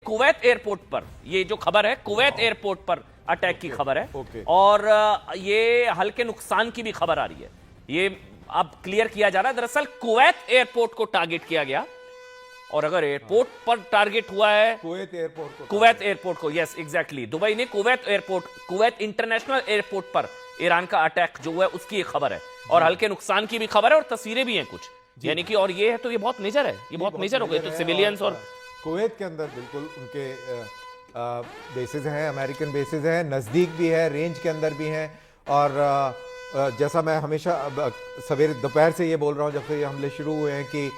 Kuwait airport पर ये जो खबर है, कुवैत एयरपोर्ट पर अटैक की खबर है। और ये हल्के नुकसान की भी खबर आ रही है। ये अब क्लियर किया जा रहा है, दरअसल कुवैत एयरपोर्ट को टारगेट किया गया। और अगर एयरपोर्ट पर टारगेट हुआ है, कुवैत एयरपोर्ट को, यस एग्जैक्टली, दुबई ने Kuwait airport, Kuwait international airport पर ईरान का अटैक जो हुआ है उसकी एक खबर है। और हल्के नुकसान की भी खबर है और तस्वीरें भी हैं कुछ, यानी कि, और ये है तो ये बहुत मेजर है, ये बहुत मेजर हो गए तो सिविलियंस। और कुवैत के अंदर बिल्कुल उनके बेसिस हैं, अमेरिकन बेसिस हैं, नज़दीक भी है, रेंज के अंदर भी हैं। और जैसा मैं हमेशा सवेरे दोपहर से ये बोल रहा हूँ जब से ये हमले शुरू हुए हैं कि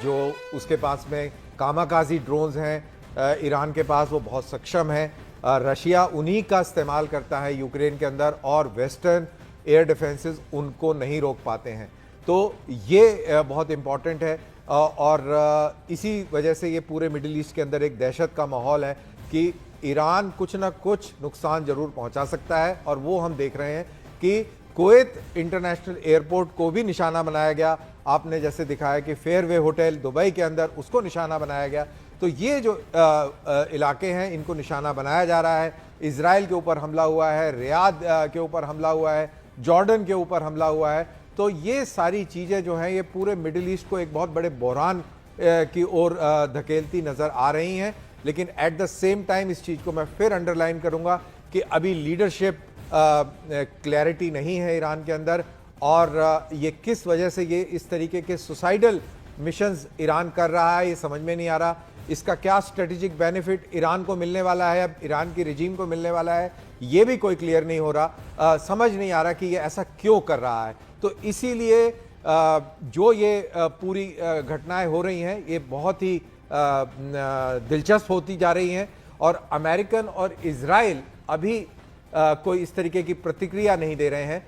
जो उसके पास में कामाकाजी ड्रोन्स हैं ईरान के पास, वो बहुत सक्षम है। रशिया उन्हीं का इस्तेमाल करता है यूक्रेन के अंदर, और वेस्टर्न एयर डिफेंसेस उनको नहीं रोक पाते हैं। तो ये बहुत इम्पॉर्टेंट है। और इसी वजह से ये पूरे मिडिल ईस्ट के अंदर एक दहशत का माहौल है कि ईरान कुछ ना कुछ नुकसान जरूर पहुंचा सकता है। और वो हम देख रहे हैं कि कुवैत इंटरनेशनल एयरपोर्ट को भी निशाना बनाया गया। आपने जैसे दिखाया कि फेयरवे होटल दुबई के अंदर, उसको निशाना बनाया गया। तो ये जो इलाके हैं इनको निशाना बनाया जा रहा है। इजराइल के ऊपर हमला हुआ है, रियाद के ऊपर हमला हुआ है, जॉर्डन के ऊपर हमला हुआ है। तो ये सारी चीज़ें जो हैं ये पूरे मिडिल ईस्ट को एक बहुत बड़े बहरान की ओर धकेलती नज़र आ रही हैं। लेकिन एट द सेम टाइम इस चीज़ को मैं फिर अंडरलाइन करूंगा कि अभी लीडरशिप क्लैरिटी नहीं है ईरान के अंदर। और ये किस वजह से ये इस तरीके के सुसाइडल मिशंस ईरान कर रहा है ये समझ में नहीं आ रहा। इसका क्या स्ट्रेटेजिक बेनिफिट ईरान को मिलने वाला है, अब ईरान की रिजीम को मिलने वाला है, ये भी कोई क्लियर नहीं हो रहा। समझ नहीं आ रहा कि ये ऐसा क्यों कर रहा है। तो इसीलिए जो ये पूरी घटनाएं हो रही हैं ये बहुत ही दिलचस्प होती जा रही हैं। और अमेरिकन और इजराइल अभी कोई इस तरीके की प्रतिक्रिया नहीं दे रहे हैं।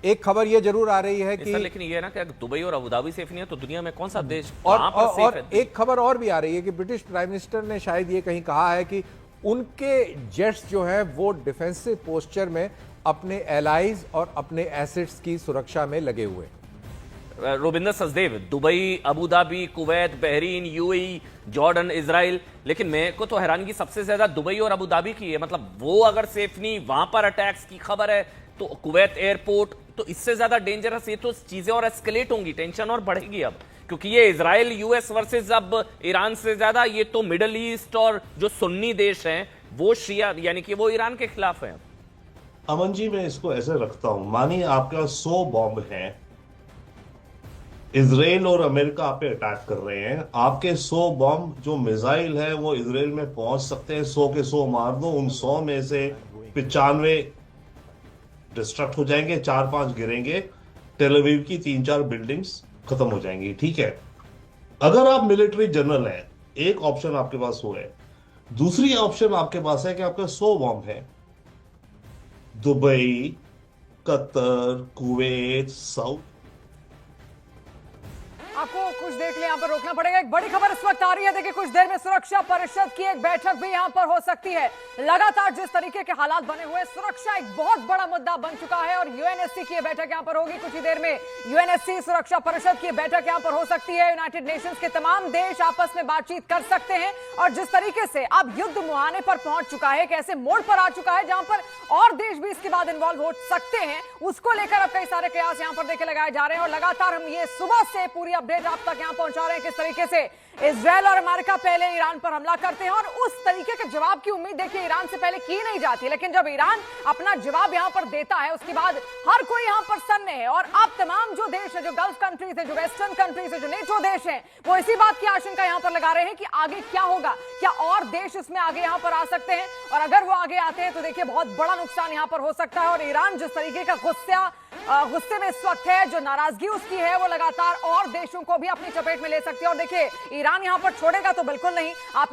एक खबर ये जरूर आ रही है कि, लेकिन ये ना कि दुबई और अबू धाबी सेफ नहीं है तो दुनिया में कौन सा देश और एक खबर और भी आ रही है कि ब्रिटिश प्राइम मिनिस्टर ने शायद ये कहीं कहा है कि उनके जेट्स जो है वो डिफेंसिव पोस्चर में अपने एलाइज और एसेट्स एसेट्स की सुरक्षा में लगे हुए। Robinder Sachdev, Dubai, Abu Dhabi, Kuwait, Bahrain, UAE, Jordan, Israel, लेकिन मेरे को तो हैरानगी सबसे ज्यादा दुबई और अबू धाबी की है। मतलब वो अगर सेफ नहीं, वहां पर अटैक्स की खबर है, तो कुवैत एयरपोर्ट, तो इससे ज्यादा डेंजरस ये तो चीजें और एस्केलेट होंगी, टेंशन और बढ़ेगी अब, क्योंकि ये इजराइल यूएस वर्सेस अब ईरान से ज्यादा ये तो मिडल ईस्ट और जो सुन्नी देश हैं वो शिया, यानी कि वो ईरान के खिलाफ है। अमन जी, मैं इसको ऐसे रखता हूं, मानिए आपका 100 बॉम्ब है, इजराइल और अमेरिका आप पे अटैक कर रहे हैं, आपके 100 बॉम्ब जो मिसाइल है वो इजराइल में पहुंच सकते हैं, 100 के 100 मार दो, उन 100 में से 95 डिस्ट्रक्ट हो जाएंगे, 4-5 गिरेंगे, टेल अवीव की 3-4 बिल्डिंग्स खत्म हो जाएंगी। ठीक है, अगर आप मिलिट्री जनरल हैं, एक ऑप्शन आपके पास वो है। दूसरी ऑप्शन आपके पास है कि आपका 100 बॉम्ब है, दुबई, कतर, कुवैत, साउथ। आपको कुछ देख ले, यहाँ पर रोकना पड़ेगा। एक बड़ी खबर इस वक्त आ रही है, देखिए कुछ देर में सुरक्षा परिषद की एक बैठक भी यहाँ पर हो सकती है। लगातार जिस तरीके के हालात बने हुए, सुरक्षा एक बहुत बड़ा मुद्दा बन चुका है और यूएनएससी की बैठक यहाँ पर होगी कुछ ही देर में। यूएनएससी सुरक्षा परिषद की बैठक यहाँ पर हो सकती है। यूनाइटेड नेशंस के तमाम देश आपस में बातचीत कर सकते हैं। और जिस तरीके से अब युद्ध मुहाने पर पहुंच चुका है, कैसे मोड़ पर आ चुका है जहां पर और देश भी इसके बाद इन्वॉल्व हो सकते हैं, उसको लेकर अब कई सारे कयास यहाँ पर देखे लगाए जा रहे हैं। और लगातार हम ये सुबह से पूरी अपडेट आप तक यहाँ पहुंचा रहे हैं किस तरीके से इजराइल और अमेरिका पहले ईरान पर हमला करते हैं। और उस तरीके के जवाब की उम्मीद देखिए ईरान से पहले की नहीं जाती, लेकिन जब ईरान अपना जवाब यहां पर देता है उसके बाद हर कोई यहां पर सन्ने है। और अब तमाम जो देश है, जो गल्फ कंट्रीज है, जो वेस्टर्न कंट्रीज है, जो नेटो देश है, वो इसी बात की आशंका यहां पर लगा रहे हैं कि आगे क्या होगा, क्या और देश इसमें आगे यहां पर आ सकते हैं। और अगर वो आगे आते हैं तो देखिए बहुत बड़ा नुकसान यहां पर हो सकता है। और ईरान जिस तरीके का गुस्से में इस वक्त है, जो नाराजगी उसकी है, वो लगातार और देशों को भी अपनी चपेट में ले सकती है। और देखिए ईरान यहां पर छोड़ेगा तो बिल्कुल नहीं। आपने